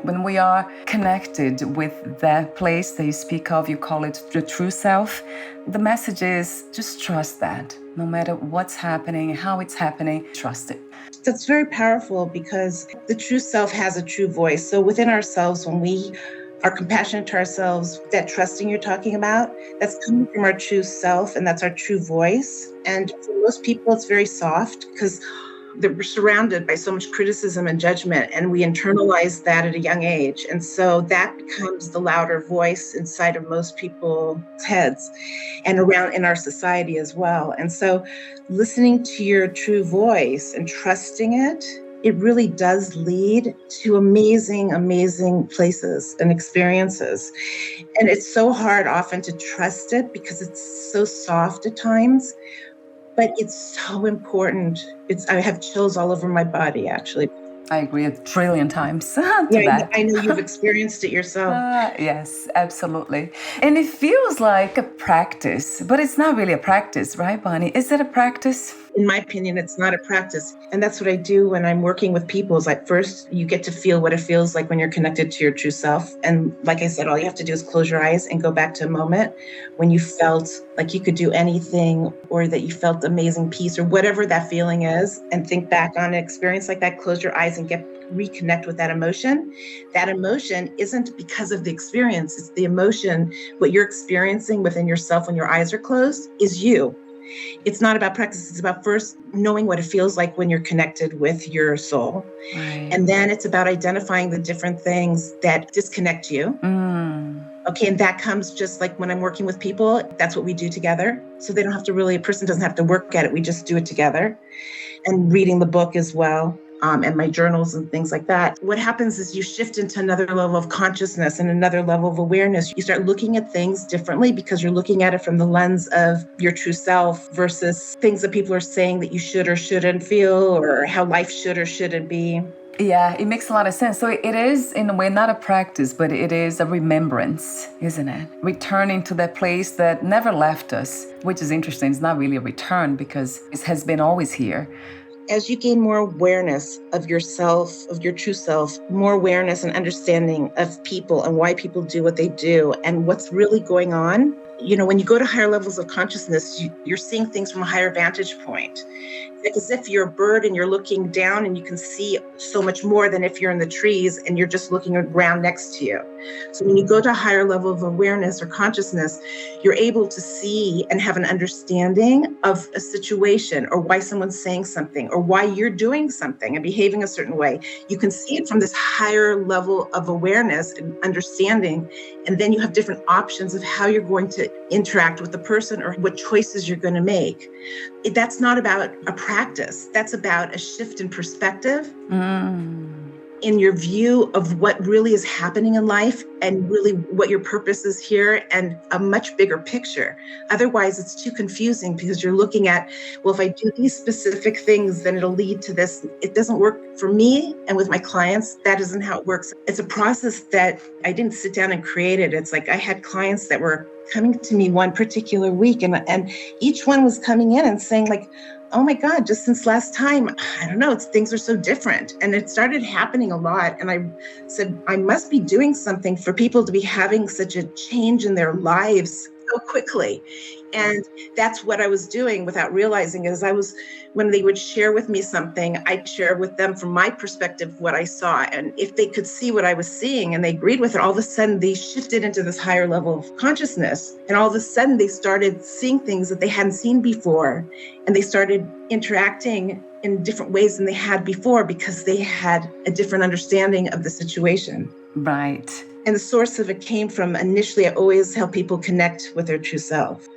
When we are connected with that place that you speak of, you call it the true self, the message is just trust that. No matter what's happening, how it's happening, trust it. That's very powerful because the true self has a true voice. So within ourselves, when we are compassionate to ourselves, that trusting you're talking about, that's coming from our true self, and that's our true voice. And for most people, it's very soft because we're surrounded by so much criticism and judgment, and we internalize that at a young age. And so that becomes the louder voice inside of most people's heads and around in our society as well. And so listening to your true voice and trusting it, it really does lead to amazing, amazing places and experiences. And it's so hard often to trust it because it's so soft at times. But it's so important. I have chills all over my body, actually. I agree 1,000,000,000 times to Yeah, that. I know you've experienced it yourself. Yes, absolutely. And it feels like a practice, but it's not really a practice, right, Bonnie? Is it a practice? In my opinion, it's not a practice. And that's what I do when I'm working with people is like, first, you get to feel what it feels like when you're connected to your true self. And like I said, all you have to do is close your eyes and go back to a moment when you felt like you could do anything or that you felt amazing peace or whatever that feeling is, and think back on an experience like that, close your eyes and reconnect with that emotion. That emotion isn't because of the experience. It's the emotion, what you're experiencing within yourself when your eyes are closed is you. It's not about practice. It's about first knowing what it feels like when you're connected with your soul. Right. And then it's about identifying the different things that disconnect you. Okay, and that comes just like when I'm working with people, that's what we do together. So they don't have to a person doesn't have to work at it. We just do it together. And reading the book as well. And my journals and things like that. What happens is you shift into another level of consciousness and another level of awareness. You start looking at things differently because you're looking at it from the lens of your true self versus things that people are saying that you should or shouldn't feel or how life should or shouldn't be. Yeah, it makes a lot of sense. So it is, in a way, not a practice, but it is a remembrance, isn't it? Returning to that place that never left us, which is interesting. It's not really a return because it has been always here. As you gain more awareness of yourself, of your true self, more awareness and understanding of people and why people do what they do and what's really going on, when you go to higher levels of consciousness, you're seeing things from a higher vantage point. It's as if you're a bird and you're looking down and you can see so much more than if you're in the trees and you're just looking around next to you. So when you go to a higher level of awareness or consciousness, you're able to see and have an understanding of a situation or why someone's saying something or why you're doing something and behaving a certain way. You can see it from this higher level of awareness and understanding. And then you have different options of how you're going to interact with the person or what choices you're going to make. That's not about a practice. That's about a shift in perspective in your view of what really is happening in life and really what your purpose is here and a much bigger picture. Otherwise, it's too confusing because you're looking at, well, if I do these specific things, then it'll lead to this. It doesn't work for me and with my clients. That isn't how it works. It's a process that I didn't sit down and create it. It's like I had clients that were coming to me one particular week and each one was coming in and saying like, oh my God, just since last time, I don't know, things are so different. And it started happening a lot. And I said, I must be doing something for people to be having such a change in their lives so quickly. And that's what I was doing without realizing is when they would share with me something, I'd share with them from my perspective what I saw. And if they could see what I was seeing and they agreed with it, all of a sudden they shifted into this higher level of consciousness. And all of a sudden they started seeing things that they hadn't seen before. And they started interacting in different ways than they had before because they had a different understanding of the situation. Right. And the source of it came from initially, I always help people connect with their true self.